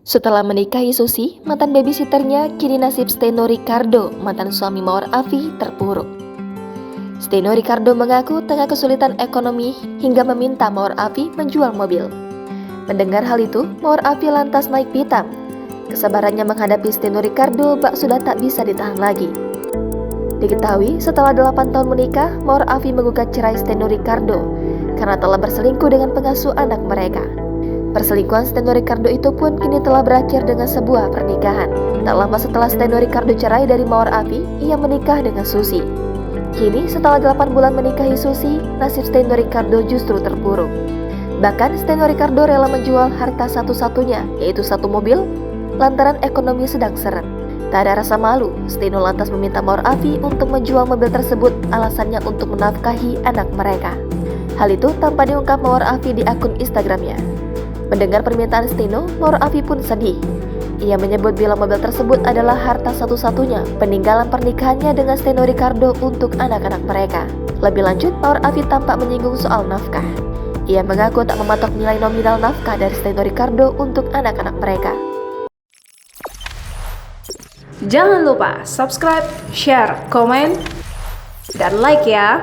Setelah menikahi Susi, mantan babysitternya, kini nasib Steno Ricardo, mantan suami Mawar Afi, terpuruk. Steno Ricardo mengaku tengah kesulitan ekonomi hingga meminta Mawar Afi menjual mobil. Mendengar hal itu, Mawar Afi lantas naik pitam. Kesabarannya menghadapi Steno Ricardo bak sudah tak bisa ditahan lagi. Diketahui setelah 8 tahun menikah, Mawar Afi menggugat cerai Steno Ricardo karena telah berselingkuh dengan pengasuh anak mereka. Perselingkuhan Steno Ricardo itu pun kini telah berakhir dengan sebuah pernikahan. Tak lama setelah Steno Ricardo cerai dari Mawar Afi, ia menikah dengan Susi. Kini setelah 8 bulan menikahi Susi, nasib Steno Ricardo justru terpuruk. Bahkan Steno Ricardo rela menjual harta satu-satunya, yaitu satu mobil, lantaran ekonomi sedang seret. Tak ada rasa malu, Steno lantas meminta Mawar Afi untuk menjual mobil tersebut, alasannya untuk menafkahi anak mereka. Hal itu tanpa diungkap Mawar Afi di akun Instagramnya. Mendengar permintaan Steno, Mawar Afi pun sedih. Ia menyebut bila mobil tersebut adalah harta satu-satunya peninggalan pernikahannya dengan Steno Ricardo untuk anak-anak mereka. Lebih lanjut, Mawar Afi tampak menyinggung soal nafkah. Ia mengaku tak mematok nilai nominal nafkah dari Steno Ricardo untuk anak-anak mereka. Jangan lupa subscribe, share, komen, dan like ya!